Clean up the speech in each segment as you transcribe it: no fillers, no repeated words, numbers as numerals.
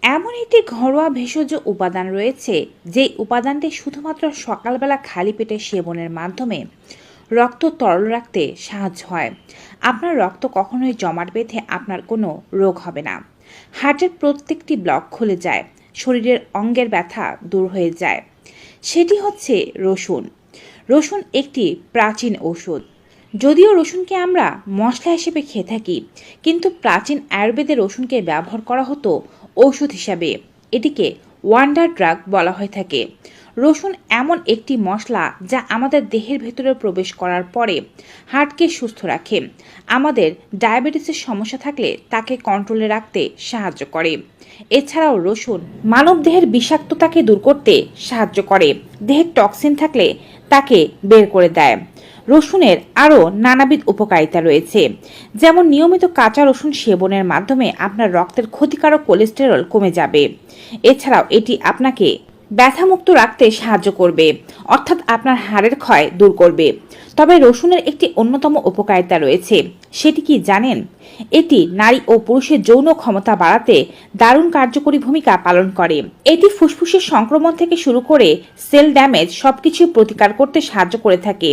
এমন একটি ঘরোয়া ভেষজ উপাদান রয়েছে যে উপাদানটি শুধুমাত্র সকালবেলা খালি পেটে সেবনের মাধ্যমে রক্ত তরল রাখতে সাহায্য হয়। আপনার রক্ত কখনোই জমাট বেঁধে আপনার কোনো রোগ হবে না। হার্টের প্রত্যেকটি ব্লক খুলে যায়, শরীরের অঙ্গের ব্যথা দূর হয়ে যায়। সেটি হচ্ছে রসুন। রসুন একটি প্রাচীন ঔষধ। যদিও রসুনকে আমরা মশলা হিসেবে খেয়ে থাকি, কিন্তু প্রাচীন আয়ুর্বেদে রসুনকে ব্যবহার করা হতো ঔষধ হিসাবে। এটিকে ওয়ান্ডার ড্রাগ বলা হয়ে থাকে। রসুন এমন একটি মশলা যা আমাদের দেহের ভেতরে প্রবেশ করার পরে হার্টকে সুস্থ রাখে। আমাদের ডায়াবেটিসের সমস্যা থাকলে তাকে কন্ট্রোলে রাখতে সাহায্য করে। এছাড়াও রসুন মানব দেহের বিষাক্ততাকে দূর করতে সাহায্য করে। দেহের টক্সিন থাকলে তাকে বের করে দেয়। রসুনের আরও নানাবিধ উপকারিতা রয়েছে, যেমন নিয়মিত কাঁচা রসুন সেবনের মাধ্যমে আপনার রক্তের ক্ষতিকারক কোলেস্টেরল কমে যাবে। এছাড়াও এটি আপনাকে ব্যথামুক্ত রাখতে সাহায্য করবে, অর্থাৎ আপনার হাড়ের ক্ষয় দূর করবে। তবে রসুনের একটি অন্যতম উপকারিতা রয়েছে, সেটি কি জানেন? এটি নারী ও পুরুষের যৌন ক্ষমতা বাড়াতে দারুণ কার্যকরী ভূমিকা পালন করে। এটি ফুসফুসের সংক্রমণ থেকে শুরু করে সেল ড্যামেজ সবকিছু প্রতিকার করতে সাহায্য করে থাকে।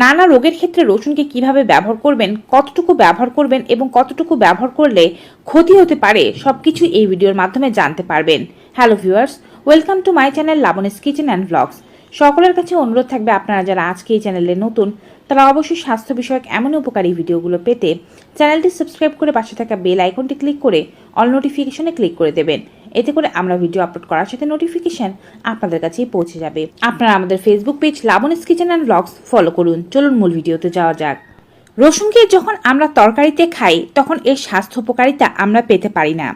নানা রোগের ক্ষেত্রে রসুনকে কিভাবে ব্যবহার করবেন, কতটুকু ব্যবহার করবেন এবং কতটুকু ব্যবহার করলে ক্ষতি হতে পারে, সবকিছু এই ভিডিওর মাধ্যমে জানতে পারবেন। Hello viewers, welcome to my channel Labani's kitchen and blogs. সকলের কাছে অনুরোধ থাকবে, আপনারা যারা আজকে এই চ্যানেলে নতুন তারা অবশ্যই স্বাস্থ্য বিষয়ক এমন উপকারী ভিডিওগুলো পেতে চ্যানেলটি সাবস্ক্রাইব করে পাশে থাকা বেল আইকনটি ক্লিক করে অল নোটিফিকেশনে ক্লিক করে দেবেন। এতে করে আমরা ভিডিও আপলোড করার সাথে নোটিফিকেশন আপনাদের কাছেই পৌঁছে যাবে। আপনারা আমাদের Facebook page Labani's kitchen and blogs follow করুন। চলুন মূল ভিডিওতে যাওয়া যাক। রসুনকে যখন আমরা তরকারিতে খাই তখন এর স্বাস্থ্য উপকারিতা আমরা পেতে পারি না,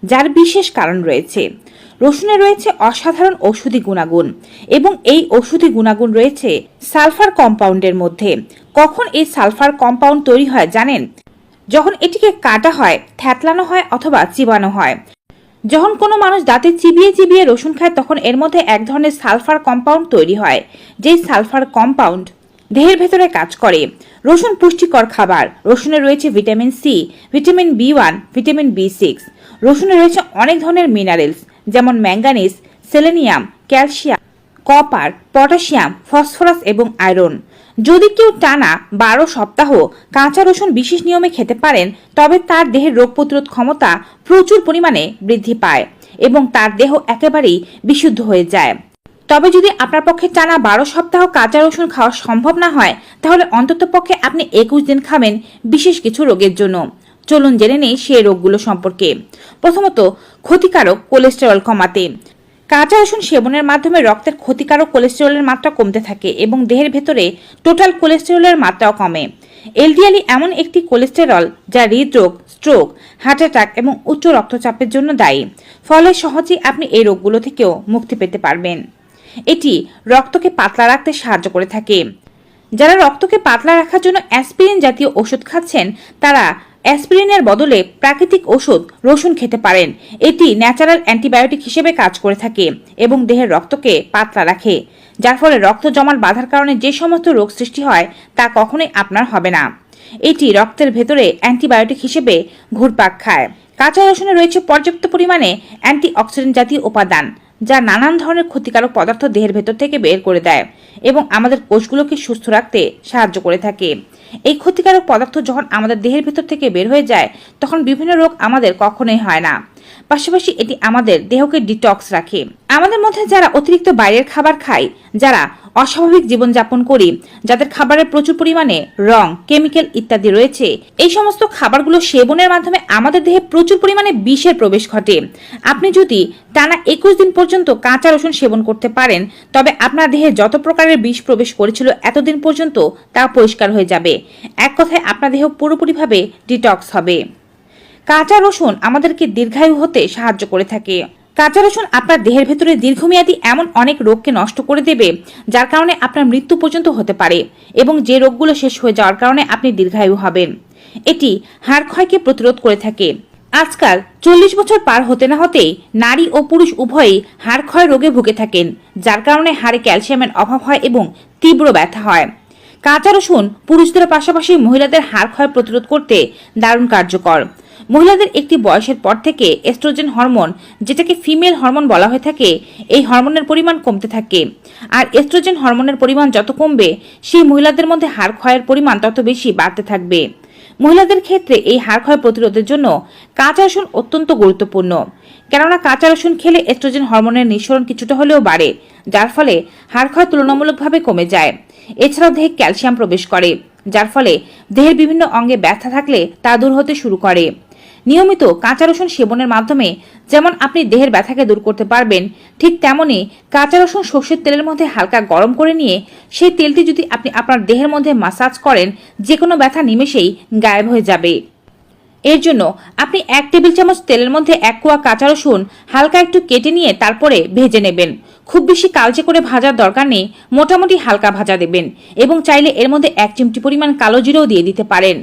যার বিশেষ কারণ রয়েছে। রসুনে রয়েছে অসাধারণ ঔষধি গুণাগুণ এবং এই ঔষধি গুণাগুণ রয়েছে সালফার কম্পাউন্ডের মধ্যে। কখন এই সালফার কম্পাউন্ড তৈরি হয় জানেন? যখন এটিকে কাটা হয়, থ্যাতলানো হয় অথবা চিবানো হয়। যখন কোনো মানুষ দাঁতে চিবিয়ে চিবিয়ে রসুন খায় তখন এর মধ্যে এক ধরনের সালফার কম্পাউন্ড তৈরি হয়, যেই সালফার কম্পাউন্ড দেহের ভেতরে কাজ করে। রসুন পুষ্টিকর খাবার। রসুনে রয়েছে vitamin C, vitamin B one, vitamin বি6। রসুনে রয়েছে অনেক ধরনের মিনারেলস, যেমন manganese, selenium, calcium, copper, potassium, phosphorus এবং আয়রন। যদি কেউ টানা 12 সপ্তাহ কাঁচা রসুন বিশেষ নিয়মে খেতে পারেন, তবে তার দেহের রোগ প্রতিরোধ ক্ষমতা প্রচুর পরিমাণে বৃদ্ধি পায় এবং তার দেহ একেবারেই বিশুদ্ধ হয়ে যায়। তবে যদি আপনার পক্ষে টানা 12 সপ্তাহ কাঁচা রসুন খাওয়া সম্ভব না হয়, তাহলে অন্তত পক্ষে আপনি 21 দিন খাবেন বিশেষ কিছু রোগের জন্য। চলুন জেনে নেই সেই রোগগুলো সম্পর্কে। প্রথমত, ক্ষতিকারক কোলেস্টেরল কমাতে। কাঁচা রসুন সেবনের মাধ্যমে রক্তের ক্ষতিকারক কোলেস্টেরলের মাত্রা কমতে থাকে এবং দেহের ভেতরে টোটাল কোলেস্টেরলের মাত্রাও কমে। এলডিএল এমন একটি কোলেস্টেরল যা হৃদরোগ, স্ট্রোক, হার্ট অ্যাটাক এবং উচ্চ রক্তচাপের জন্য দায়ী। ফলে সহজেই আপনি এই রোগগুলো থেকেও মুক্তি পেতে পারবেন। এটি রক্তকে পাতলা রাখতে সাহায্য করে থাকে। যারা রক্তকে পাতলা রাখার জন্য অ্যাসপিরিন জাতীয় ওষুধ খাচ্ছেন, তারা অ্যাসপিরিনের বদলে প্রাকৃতিক ওষুধ রসুন খেতে পারেন। এটি ন্যাচারাল অ্যান্টিবায়োটিক হিসেবে কাজ করে থাকে এবং দেহের রক্তকে পাতলা রাখে, যার ফলে রক্ত জমাট বাঁধার কারণে যে সমস্ত রোগ সৃষ্টি হয় তা কখনোই আপনার হবে না। এটি রক্তের ভেতরে অ্যান্টিবায়োটিক হিসেবে ঘুরপাক খায়। কাঁচা রসুনে রয়েছে পর্যাপ্ত পরিমাণে অ্যান্টিঅক্সিডেন্ট জাতীয় উপাদান, যা নানান ধরনের ক্ষতিকারক পদার্থ দেহের ভেতর থেকে বের করে দেয় এবং আমাদের কোষগুলোকে সুস্থ রাখতে সাহায্য করে থাকে। এই ক্ষতিকারক পদার্থ যখন আমাদের দেহের ভেতর থেকে বের হয়ে যায়, তখন বিভিন্ন রোগ আমাদের কখনোই হয় না। পাশাপাশি এটি আমাদের দেহকে ডিটক্স রাখে। আমাদের মধ্যে যারা অতিরিক্ত বাইরের খাবার খায়, যারা অস্বাভাবিক জীবনযাপন করি, যাদের খাবারের প্রচুর পরিমাণে রং, কেমিক্যাল ইত্যাদি রয়েছে, এই সমস্ত খাবারগুলো সেবনের মাধ্যমে আমাদের দেহে প্রচুর পরিমাণে বিষের প্রবেশ ঘটে। আপনি যদি টানা 21 দিন পর্যন্ত কাঁচা রসুন সেবন করতে পারেন, তবে আপনার দেহে যত প্রকারের বিষ প্রবেশ করেছিল এতদিন পর্যন্ত তা পরিষ্কার হয়ে যাবে। এক কথায় আপনার দেহ পুরোপুরিভাবে ডিটক্স হবে। কাঁচা রসুন আমাদেরকে দীর্ঘায়ু হতে সাহায্য করে থাকে। কাঁচা রসুন আপনার দেহের ভেতরে দীর্ঘমেয়াদী এমন অনেক রোগকে নষ্ট করে দেবে, যার কারণে আপনার মৃত্যু পর্যন্ত হতে পারে এবং যে রোগগুলো শেষ হয়ে যাওয়ার কারণে আপনি দীর্ঘায়ু হবেন। এটি হাড় ক্ষয়কে প্রতিরোধ করে থাকে। আজকাল 40 বছর পার হতে না হতেই নারী ও পুরুষ উভয়ই হাড় ক্ষয় রোগে ভুগে থাকেন, যার কারণে হাড়ে ক্যালসিয়ামের অভাব হয় এবং তীব্র ব্যথা হয়। কাঁচা রসুন পুরুষদের পাশাপাশি মহিলাদের হাড় ক্ষয় প্রতিরোধ করতে দারুণ কার্যকর। মহিলাদের একটি বয়সের পর থেকে এস্ট্রোজেন হরমোন, যেটাকে ফিমেল হরমোন বলা হয়ে থাকে, এই হরমোনের পরিমাণ কমতে থাকে। আর এস্ট্রোজেন হরমোনের পরিমাণ যত কমবে, সেই মহিলাদের মধ্যে হাড় ক্ষয়ের পরিমাণ তত বেশি বাড়তে থাকবে। মহিলাদের ক্ষেত্রে এই হাড় ক্ষয় প্রতিরোধের জন্য কাঁচা রসুন অত্যন্ত গুরুত্বপূর্ণ, কেননা কাঁচা রসুন খেলে এস্ট্রোজেন হরমোনের নিঃসরণ কিছুটা হলেও বাড়ে, যার ফলে হাড় ক্ষয় তুলনামূলকভাবে কমে যায়। এছাড়াও দেহে ক্যালসিয়াম প্রবেশ করে, যার ফলে দেহের বিভিন্ন অঙ্গে ব্যথা থাকলে তা দূর হতে শুরু করে। নিয়মিত কাঁচা রসুন সেবনের মাধ্যমে যেমন আপনি দেহের ব্যথাকে দূর করতে পারবেন, ঠিক তেমনি কাঁচা রসুন সর্ষের তেলের মধ্যে হালকা গরম করে নিয়ে সেই তেলটি যদি আপনি আপনার দেহের মধ্যে মাসাজ করেন, যে কোনো ব্যথা নিমেষেই গায়েব হয়ে যাবে। এর জন্য আপনি 1 টেবিল চামচ তেলের মধ্যে 1 কোয়া কাঁচা রসুন হালকা একটু কেটে নিয়ে তারপরে ভেজে নেবেন। খুব বেশি কালচে করে ভাজার দরকার নেই, মোটামুটি হালকা ভাজা দেবেন এবং চাইলে এর মধ্যে 1 চিমটি পরিমাণ কালো জিরাও দিয়ে দিতে পারেন।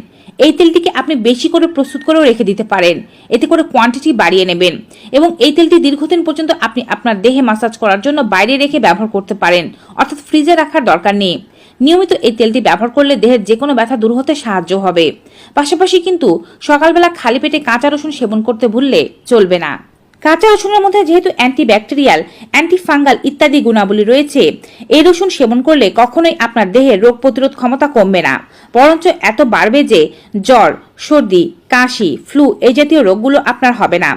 এই তেলটিকে আপনি বেশি করে প্রস্তুত করেও রেখে দিতে পারেন, এতে করে কোয়ান্টিটি বাড়িয়ে নেবেন এবং এই তেলটি দীর্ঘদিন পর্যন্ত আপনি আপনার দেহে মাসাজ করার জন্য বাইরে রেখে ব্যবহার করতে পারেন, অর্থাৎ ফ্রিজে রাখার দরকার নেই। নিয়মিত এই তেলটি ব্যবহার করলে দেহের যে কোনো ব্যথা দূর হতে সাহায্য হবে। পাশাপাশি কিন্তু সকালবেলা খালি পেটে কাঁচা রসুন সেবন করতে ভুললে চলবে না। কাঁচা রসুনের মধ্যে যেহেতু অ্যান্টিব্যাকটেরিয়াল, অ্যান্টিফাঙ্গাল ইত্যাদি গুণাবলী রয়েছে, এই রসুন সেবন করলে কখনোই আপনার দেহের রোগ প্রতিরোধ ক্ষমতা কমবে না, বরঞ্চ এত বাড়বে যে জ্বর, সর্দি, কাশি, ফ্লু এই জাতীয় রোগগুলো আপনার হবে না।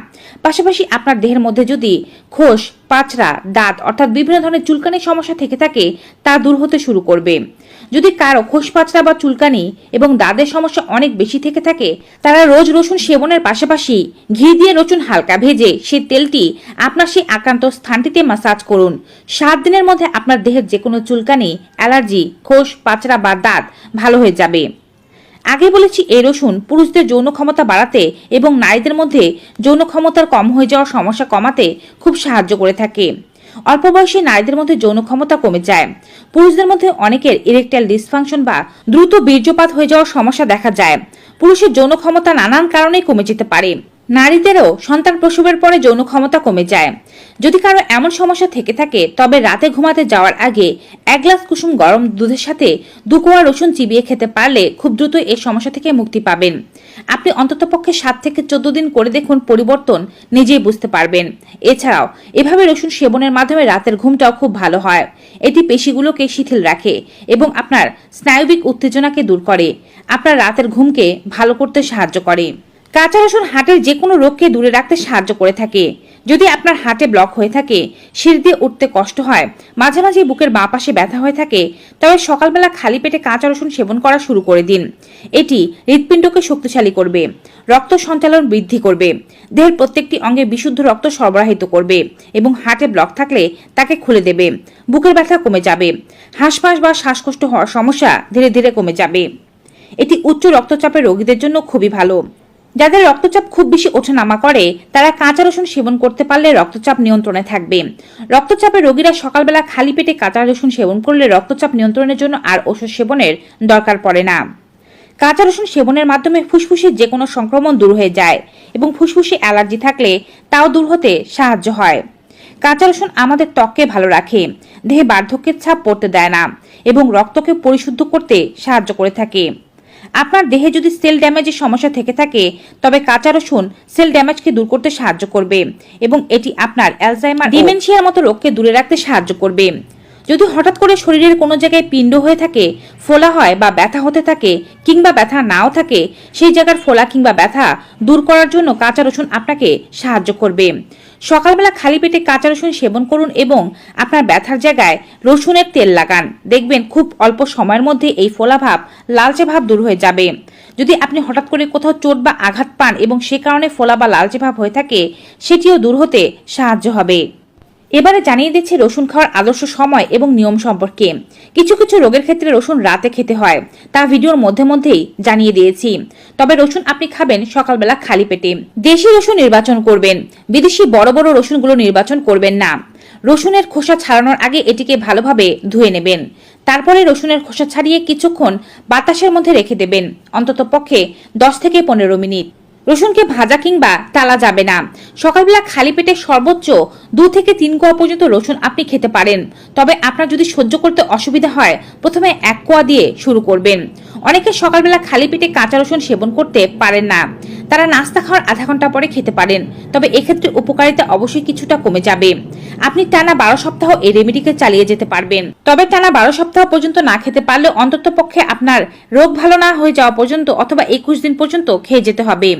পাশাপাশি আপনার দেহের মধ্যে যদি খোস, পাচড়া, দাঁত অর্থাৎ বিভিন্ন ধরনের চুলকানির সমস্যা থেকে থাকে, তা দূর হতে শুরু করবে। যদি কারো খোস পাচড়া বা চুলকানি এবং দাঁতের সমস্যা অনেক বেশি থেকে থাকে, তারা রোজ রসুন সেবনের পাশাপাশি ঘি দিয়ে রসুন হালকা ভেজে সেই তেলটি আপনার সেই আক্রান্ত স্থানটিতে মাসাজ করুন। 7 দিনের মধ্যে আপনার দেহের যে কোনো চুলকানি, অ্যালার্জি, খোস, পাচড়া বা দাঁত ভালো হয়ে যাবে। আগে বলেছি এই রসুন পুরুষদের যৌন ক্ষমতা বাড়াতে এবং নারীদের মধ্যে যৌন ক্ষমতার কম হয়ে যাওয়ার সমস্যা কমাতে খুব সাহায্য করে থাকে। অল্প বয়সী নারীদের মধ্যে যৌন ক্ষমতা কমে যায়। পুরুষদের মধ্যে অনেকের ইরেকটাইল ডিসফাংশন বা দ্রুত বীর্যপাত হয়ে যাওয়ার সমস্যা দেখা যায়। পুরুষের যৌন ক্ষমতা নানান কারণে কমে যেতে পারে। নারীদেরও সন্তান প্রসবের পরে যৌন ক্ষমতা কমে যায়। যদি কারো এমন সমস্যা থেকে থাকে, তবে রাতে ঘুমাতে যাওয়ার আগে 1 গ্লাস কুসুম গরম দুধের সাথে 2 কোয়া রসুন চিবিয়ে খেতে পারলে খুব দ্রুত এই সমস্যা থেকে মুক্তি পাবেন। আপনি অন্ততপক্ষে 7 থেকে 14 দিন করে দেখুন, পরিবর্তন নিজেই বুঝতে পারবেন। এছাড়াও এভাবে রসুন সেবনের মাধ্যমে রাতের ঘুমটাও খুব ভালো হয়। এটি পেশিগুলোকে শিথিল রাখে এবং আপনার স্নায়বিক উত্তেজনাকে দূর করে, আপনার রাতের ঘুমকে ভালো করতে সাহায্য করে। কাঁচা রসুন হার্টের যে কোনো রোগকে দূরে রাখতে সাহায্য করে থাকে। যদি আপনার হার্টে ব্লক হয়ে থাকে, সিঁড়ি দিয়ে উঠতে কষ্ট হয়, মাঝে মাঝে বুকের বাঁ পাশে ব্যথা হয়ে থাকে, তবে সকালবেলা খালি পেটে কাঁচা রসুন সেবন করা শুরু করে দিন। এটি হৃৎপিণ্ডকে শক্তিশালী করবে, রক্ত সঞ্চালন বৃদ্ধি করবে, দেহের প্রত্যেকটি অঙ্গে বিশুদ্ধ রক্ত সরবরাহিত করবে এবং হার্টে ব্লক থাকলে তাকে খুলে দেবে। বুকের ব্যথা কমে যাবে, হাঁসফাঁস বা শ্বাসকষ্ট হওয়ার সমস্যা ধীরে ধীরে কমে যাবে। এটি উচ্চ রক্তচাপের রোগীদের জন্য খুবই ভালো। যাদের রক্তচাপ খুব বেশি ওঠানামা করে, তারা কাঁচা রসুন সেবন করতে পারলে রক্তচাপ নিয়ন্ত্রণে থাকবে। রক্তচাপের রোগীরা সকালবেলা খালি পেটে কাঁচা রসুন সেবন করলে রক্তচাপ নিয়ন্ত্রণের জন্য আর ওষুধ সেবনের দরকার পড়ে না। কাঁচা রসুন সেবনের মাধ্যমে ফুসফুসের যে কোনো সংক্রমণ দূর হয়ে যায় এবং ফুসফুসে অ্যালার্জি থাকলে তাও দূর হতে সাহায্য হয়। কাঁচা রসুন আমাদের ত্বককে ভালো রাখে, দেহে বার্ধক্যের ছাপ পড়তে দেয় না এবং রক্তকে পরিশুদ্ধ করতে সাহায্য করে থাকে। আপনার দেহে যদি সেল ড্যামেজের সমস্যা থেকে থাকে, তবে কাঁচা রসুন সেল ড্যামেজকে দূর করতে সাহায্য করবে এবং এটি আপনার অ্যালজাইমার, ডিমেনশিয়ার মতো রোগকে দূরে রাখতে সাহায্য করবে। যদি হঠাৎ করে শরীরের কোনো জায়গায় পিণ্ড হয়ে থাকে, ফোলা হয় বা ব্যথা হতে থাকে কিংবা ব্যথা নাও থাকে, সেই জায়গার ফোলা কিংবা ব্যথা দূর করার জন্য কাঁচা রসুন আপনাকে সাহায্য করবে। সকালবেলা খালি পেটে কাঁচা রসুন সেবন করুন এবং আপনার ব্যথার জায়গায় রসুনের তেল লাগান। দেখবেন খুব অল্প সময়ের মধ্যে এই ফোলা ভাব, লালচে ভাব দূর হয়ে যাবে। যদি আপনি হঠাৎ করে কোথাও চোট বা আঘাত পান এবং সে কারণে ফোলা বা লালচে ভাব হয়ে থাকে, সেটিও দূর হতে সাহায্য হবে। এবারে জানিয়ে দিচ্ছি রসুন খাওয়ার আদর্শ সময় এবং নিয়ম সম্পর্কে। কিছু কিছু রোগের ক্ষেত্রে রসুন রাতে খেতে হয়, তা ভিডিওর মধ্যেই জানিয়ে দিয়েছি। তবে রসুন আপনি খাবেন সকালবেলা খালি পেটে। দেশি রসুন নির্বাচন করবেন, বিদেশি বড় বড় রসুনগুলো নির্বাচন করবেন না। রসুনের খোসা ছাড়ানোর আগে এটিকে ভালোভাবে ধুয়ে নেবেন। তারপরে রসুনের খোসা ছাড়িয়ে কিছুক্ষণ বাতাসের মধ্যে রেখে দেবেন, অন্তত পক্ষে 10 থেকে 15 মিনিট। রসুনকে ভাজা কিংবা টালা যাবে না। সকালবেলা খালি পেটে সর্বোচ্চ 2 থেকে 3 কোয়া পর্যন্ত রসুন আপনি খেতে পারেন। তবে আপনার যদি সহ্য করতে অসুবিধা হয়, প্রথমে 1 কোয়া দিয়ে শুরু করবেন। অনেকে সকালবেলা খালি পেটে কাঁচা রসুন সেবন করতে পারেন না। তারা নাস্তা খাওয়ার আধা ঘন্টা পরে খেতে পারেন, তবে এক্ষেত্রে উপকারিতা অবশ্যই কিছুটা কমে যাবে। আপনি টানা 12 সপ্তাহ এই রেমেডিকে চালিয়ে যেতে পারবেন। তবে টানা 12 সপ্তাহ পর্যন্ত না খেতে পারলে অন্তত পক্ষে আপনার রোগ ভালো না হয়ে যাওয়া পর্যন্ত অথবা 21 দিন পর্যন্ত খেয়ে যেতে হবে।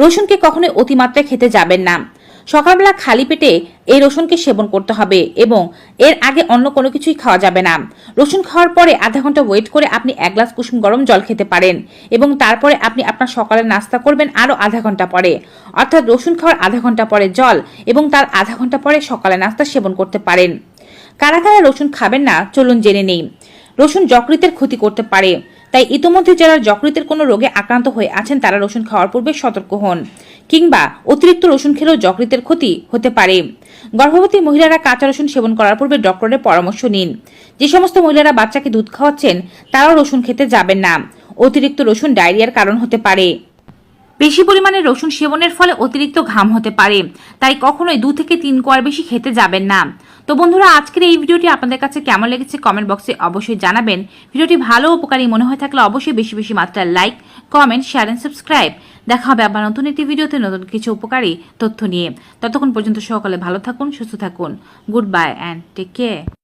রসুনকে কখনোই অতিমাত্রায় খেতে যাবেন না। সকালবেলা খালি পেটে এই রসুনকে সেবন করতে হবে এবং এর আগে অন্য কোনো কিছুই খাওয়া যাবে না। রসুন খাওয়ার পরে আধা ঘন্টা ওয়েট করে আপনি 1 গ্লাস কুসুম গরম জল খেতে পারেন এবং তারপরে আপনি আপনার সকালের নাস্তা করবেন আরও আধা ঘন্টা পরে, অর্থাৎ রসুন খাওয়ার আধা ঘন্টা পরে জল এবং তার আধা ঘন্টা পরে সকালে নাস্তা সেবন করতে পারেন। কারা কারা রসুন খাবেন না চলুন জেনে নেই। রসুন যকৃতের ক্ষতি করতে পারে, তাই ইতোমধ্যে যারা যকৃতের কোনো রোগে আক্রান্ত হয়ে আছেন তারা রসুন খাওয়ার পূর্বে সতর্ক হন, কিংবা অতিরিক্ত রসুন খেলেও যকৃতের ক্ষতি হতে পারে। গর্ভবতী মহিলারা কাঁচা রসুন সেবন করার পূর্বে ডক্টরের পরামর্শ নিন। যে সমস্ত মহিলারা বাচ্চাকে দুধ খাওয়াচ্ছেন তারাও রসুন খেতে যাবেন না। অতিরিক্ত রসুন ডায়রিয়ার কারণ হতে পারে। বেশি পরিমাণে রসুন সেবনের ফলে অতিরিক্ত ঘাম হতে পারে, তাই কখনোই 2 থেকে 3 কোয়ার বেশি খেতে যাবেন না। তো বন্ধুরা, আজকের এই ভিডিওটি আপনাদের কাছে কেমন লেগেছে কমেন্ট বক্সে অবশ্যই জানাবেন। ভিডিওটি ভালো উপকারী মনে হয়ে থাকলে অবশ্যই বেশি বেশি মাত্রায় like, comment, share and subscribe. দেখা হবে আবার নতুন একটি ভিডিওতে নতুন কিছু উপকারী তথ্য নিয়ে। ততক্ষণ পর্যন্ত সকলে ভালো থাকুন, সুস্থ থাকুন। Goodbye and take care.